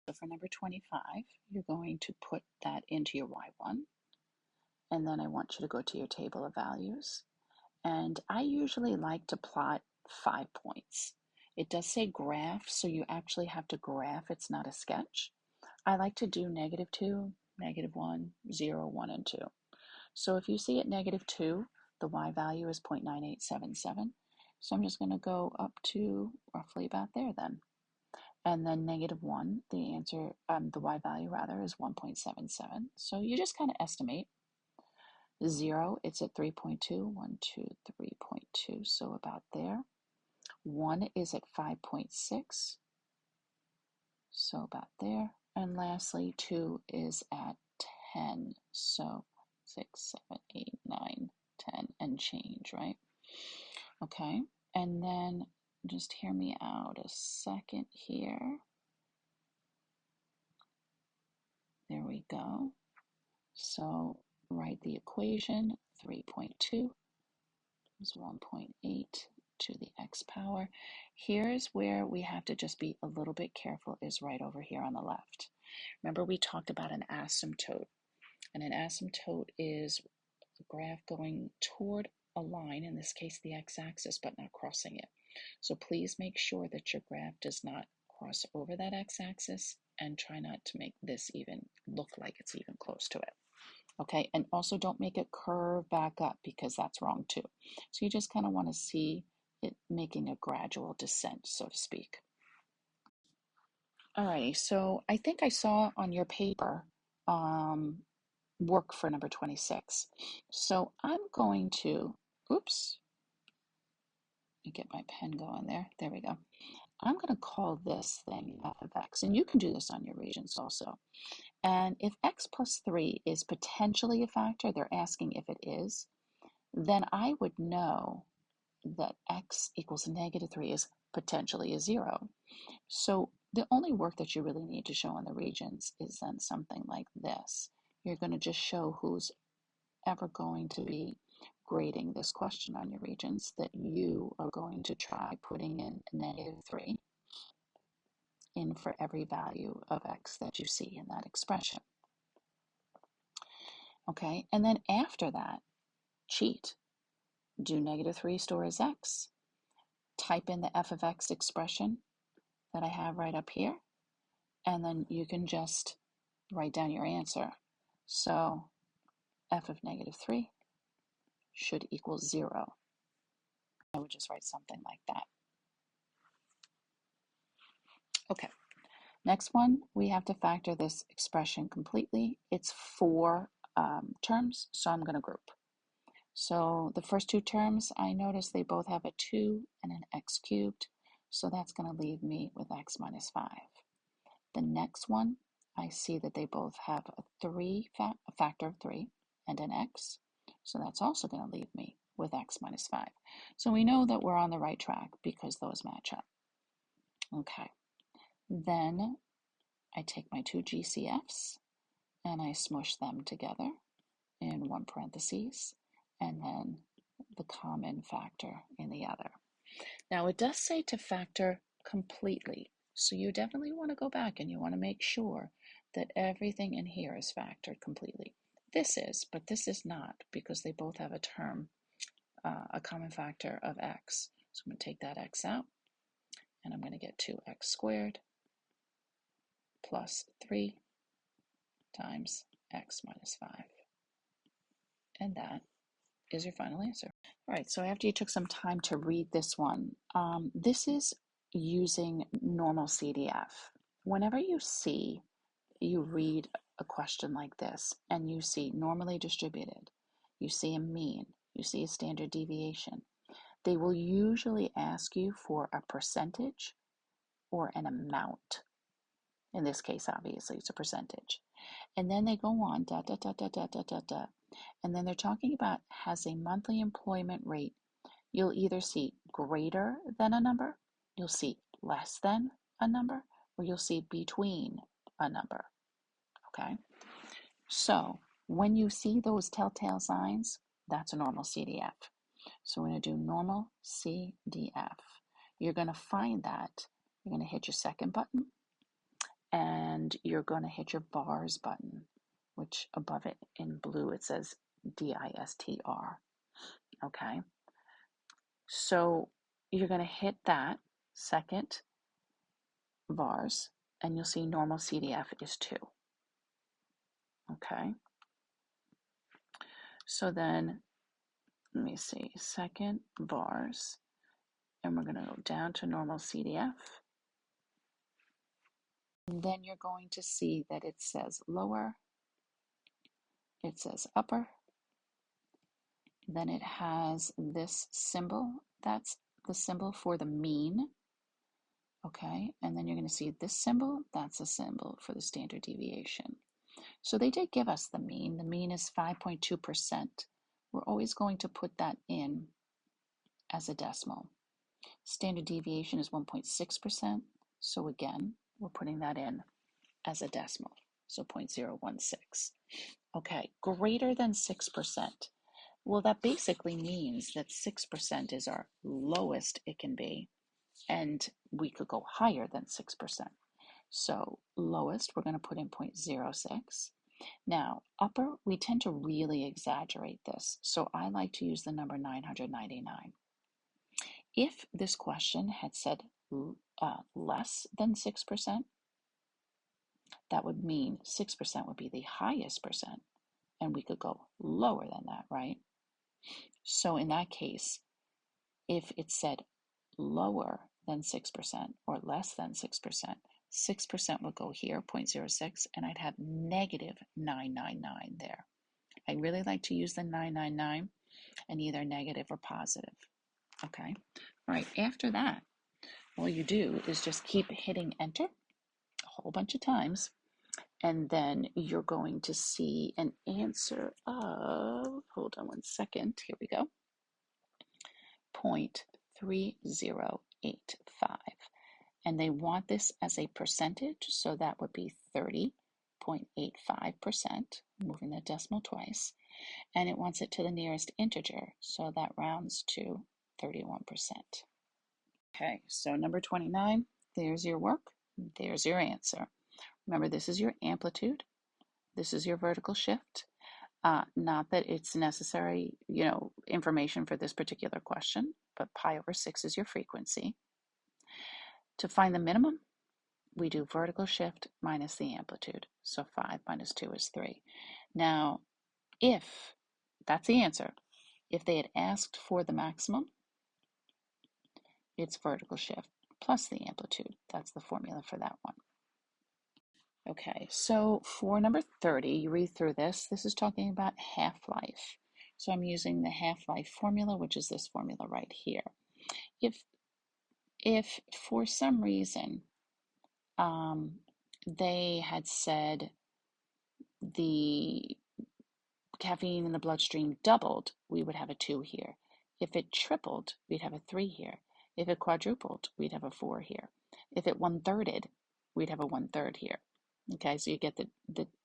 So for number 25, you're going to put that into your Y1, and then I want you to go to your table of values. And I usually like to plot 5 points. It does say graph, so you actually have to graph. It's not a sketch. I like to do -2, -1, 0, 1, and 2. So if you see at -2, the Y value is 0.9877. So I'm just going to go up to roughly about there then. And then -1, the answer, the Y value rather, is 1.77. So you just kind of estimate. 0, it's at 3.2, 1, 2, 3.2, so about there. 1 is at 5.6, so about there. And lastly, 2 is at 10, so 6, 7, 8, 9, 10, and change, right? Okay, and then just hear me out a second here. There we go. So write the equation. 3.2 is 1.8 to the x power. Here's where we have to just be a little bit careful, is right over here on the left. Remember, we talked about an asymptote, and an asymptote is the graph going toward a line, in this case the x-axis, but not crossing it. So please make sure that your graph does not cross over that x-axis, and try not to make this even look like it's even close to it. Okay, and also don't make it curve back up, because that's wrong too. So you just kind of want to see it making a gradual descent, so to speak. Alrighty, so I think I saw on your paper work for number 26. So I'm going to, oops, let me get my pen going there. There we go. I'm going to call this thing f of x, and you can do this on your regions also. And if x plus 3 is potentially a factor, they're asking if it is, then I would know that x equals -3 is potentially a 0. So the only work that you really need to show on the regions is then something like this. You're going to just show who's ever going to be grading this question on your regions, that you are going to try putting in -3 in for every value of x that you see in that expression. Okay, and then after that, cheat. Do -3 store as x. Type in the f of x expression that I have right up here, and then you can just write down your answer. So f of -3 should equal 0. I would just write something like that. Okay, next one, we have to factor this expression completely. It's 4 terms, so I'm going to group. So the first 2 terms, I notice they both have a 2 and an x cubed, so that's going to leave me with x minus 5. The next one, I see that they both have a factor of 3 and an x, so that's also going to leave me with x minus 5. So we know that we're on the right track because those match up. Okay, then I take my 2 GCFs and I smush them together in one parentheses, and then the common factor in the other. Now it does say to factor completely, so you definitely want to go back and you want to make sure that everything in here is factored completely. This is, but this is not, because they both have a term, a common factor of x. So I'm going to take that x out, and I'm going to get 2x squared plus 3 times x minus 5. And that is your final answer. All right, so after you took some time to read this one, this is using normal CDF. Whenever you read a question like this and you see normally distributed, you see a mean, you see a standard deviation, they will usually ask you for a percentage or an amount. In this case, obviously, it's a percentage. And then they go on, and then they're talking about has a monthly employment rate. You'll either see greater than a number, you'll see less than a number, or you'll see between a number. Okay? So when you see those telltale signs, that's a normal CDF. So we're going to do normal CDF. You're going to find that. You're going to hit your second button, and you're going to hit your bars button, which above it in blue it says DISTR. Okay, so you're going to hit that second vars, and you'll see normal CDF is 2. Okay, so then let me see, second vars, and we're going to go down to normal CDF. And then you're going to see that it says lower, it says upper, then it has this symbol, that's the symbol for the mean. Okay, and then you're going to see this symbol, that's a symbol for the standard deviation. So they did give us the mean. The mean is 5.2%. We're always going to put that in as a decimal. Standard deviation is 1.6%. So again, we're putting that in as a decimal. So 0.016. Okay, greater than 6%. Well, that basically means that 6% is our lowest it can be, and we could go higher than 6%. So lowest, we're going to put in 0.06. Now, upper, we tend to really exaggerate this, so I like to use the number 999. If this question had said less than 6%, that would mean 6% would be the highest percent, and we could go lower than that, right? So in that case, if it said lower than 6% or less than 6%, 6% would go here, 0.06, and I'd have negative 999 there. I really like to use the 999 and either negative or positive. Okay, all right, after that, all you do is just keep hitting enter a whole bunch of times, and then you're going to see an answer of, hold on one second, here we go, 0.3085. And they want this as a percentage, so that would be 30.85%, moving the decimal twice, and it wants it to the nearest integer, so that rounds to 31%. Okay, so number 29, there's your work, there's your answer. Remember, this is your amplitude, this is your vertical shift. Not that it's necessary, information for this particular question, but pi over 6 is your frequency. To find the minimum, we do vertical shift minus the amplitude. So 5 minus 2 is 3. Now, if that's the answer, if they had asked for the maximum, it's vertical shift plus the amplitude. That's the formula for that one. Okay, so for number 30, you read through this. This is talking about half-life. So I'm using the half-life formula, which is this formula right here. If for some reason they had said the caffeine in the bloodstream doubled, we would have a 2 here. If it tripled, we'd have a 3 here. If it quadrupled, we'd have a 4 here. If it 1/3'd, we'd have a 1/3 here. Okay, so you get the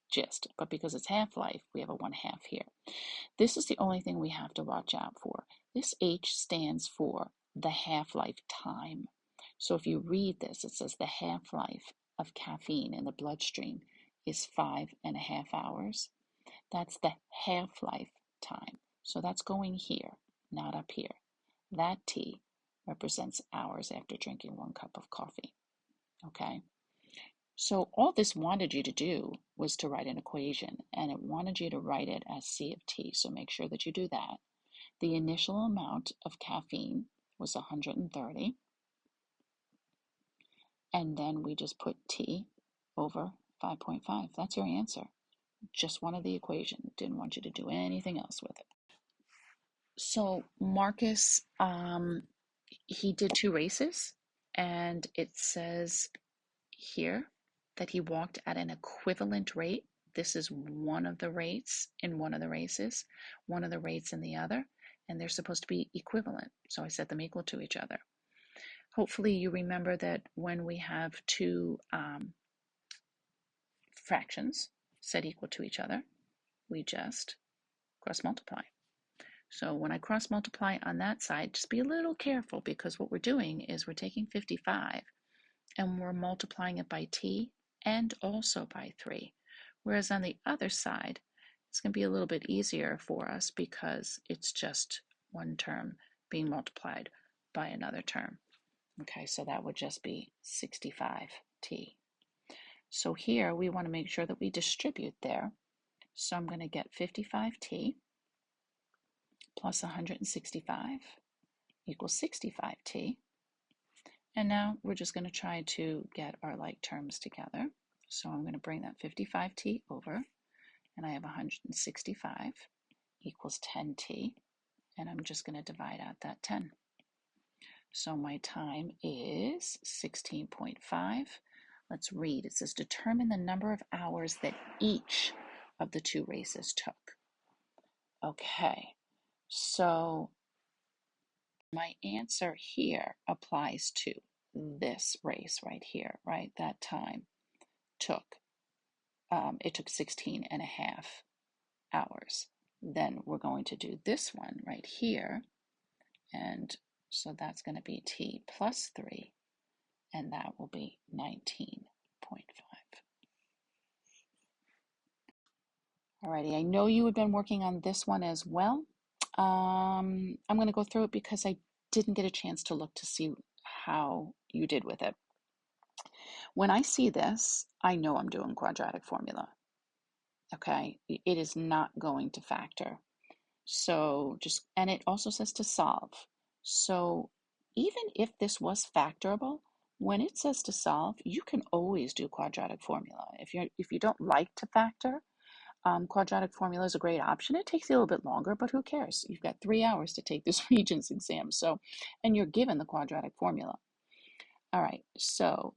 gist. But because it's half-life, we have a 1/2 here. This is the only thing we have to watch out for. This H stands for the half-life time. So if you read this, it says the half-life of caffeine in the bloodstream is 5.5 hours. That's the half-life time. So that's going here, not up here. That T represents hours after drinking 1 cup of coffee. Okay? So all this wanted you to do was to write an equation, and it wanted you to write it as C of T. So make sure that you do that. The initial amount of caffeine was 130. And then we just put T over 5.5. That's your answer. Just one of the equation. Didn't want you to do anything else with it. So Marcus, he did 2 races, and it says here that he walked at an equivalent rate. This is one of the rates in one of the races, one of the rates in the other, and they're supposed to be equivalent. So I set them equal to each other. Hopefully you remember that when we have 2 fractions set equal to each other, we just cross multiply. So when I cross multiply on that side, just be a little careful, because what we're doing is we're taking 55 and we're multiplying it by T. and also by 3. Whereas on the other side, it's going to be a little bit easier for us because it's just one term being multiplied by another term. Okay, so that would just be 65t. So here we want to make sure that we distribute there. So I'm going to get 55t plus 165 equals 65t. And now we're just going to try to get our like terms together. So I'm going to bring that 55t over, and I have 165 equals 10t, and I'm just going to divide out that 10. So my time is 16.5. Let's read. It says, determine the number of hours that each of the 2 races took. Okay, so my answer here applies to this race right here, right? That time took, it took 16 and a half hours. Then we're going to do this one right here, and so that's going to be t plus 3, and that will be 19.5. Alrighty, I know you had been working on this one as well. I'm going to go through it because I didn't get a chance to look to see how you did with it. When I see this, I know I'm doing quadratic formula. Okay, it is not going to factor. So just, and it also says to solve. So even if this was factorable, when it says to solve, you can always do quadratic formula. If you don't like to factor, quadratic formula is a great option. It takes you a little bit longer, but who cares? You've got 3 hours to take this Regents exam. So, and you're given the quadratic formula. All right, so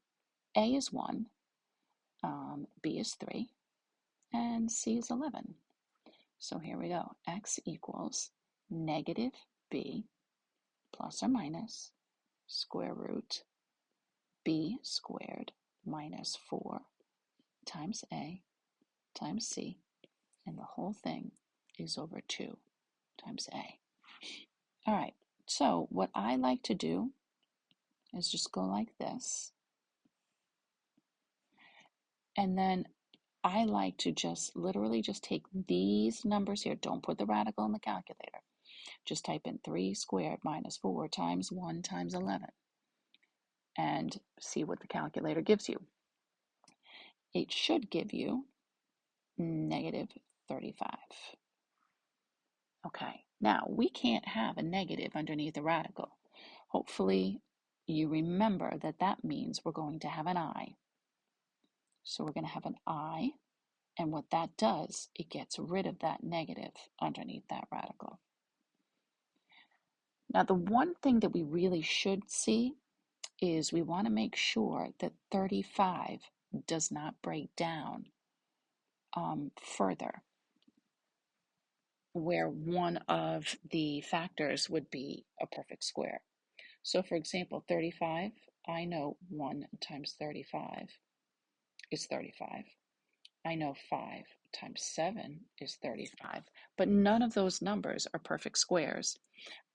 A is 1, B is 3, and C is 11. So here we go. X equals negative B plus or minus square root B squared minus 4 times A times C, and the whole thing is over 2 times A. All right, so what I like to do is just go like this. And then I like to just literally just take these numbers here. Don't put the radical in the calculator. Just type in 3 squared minus 4 times 1 times 11 and see what the calculator gives you. It should give you negative 35. Okay, now we can't have a negative underneath a radical. Hopefully you remember that that means we're going to have an I. So we're going to have an I, and what that does, it gets rid of that negative underneath that radical. Now the one thing that we really should see is we want to make sure that 35 does not break down further, where one of the factors would be a perfect square. So for example, 35, I know 1 times 35 is 35. I know 5 times 7 is 35, but none of those numbers are perfect squares,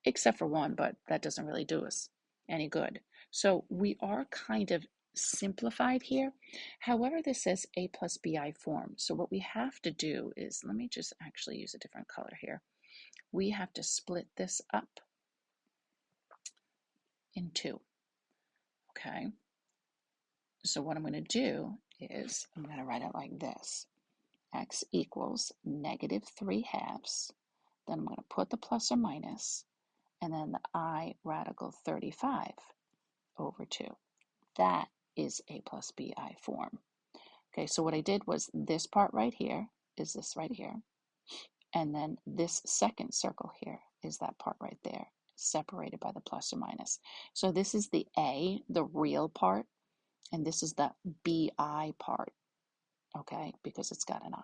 except for 1, but that doesn't really do us any good. So we are kind of simplified here. However, this says A plus BI form. So what we have to do is, let me just actually use a different color here. We have to split this up in 2. Okay. So what I'm going to do is I'm going to write it like this. X equals negative 3 halves. Then I'm going to put the plus or minus, and then the I radical 35 over 2. That is A plus BI form. Okay, so what I did was this part right here is this right here. And then this second circle here is that part right there, separated by the plus or minus. So this is the A, the real part, and this is the BI part, okay, because it's got an I.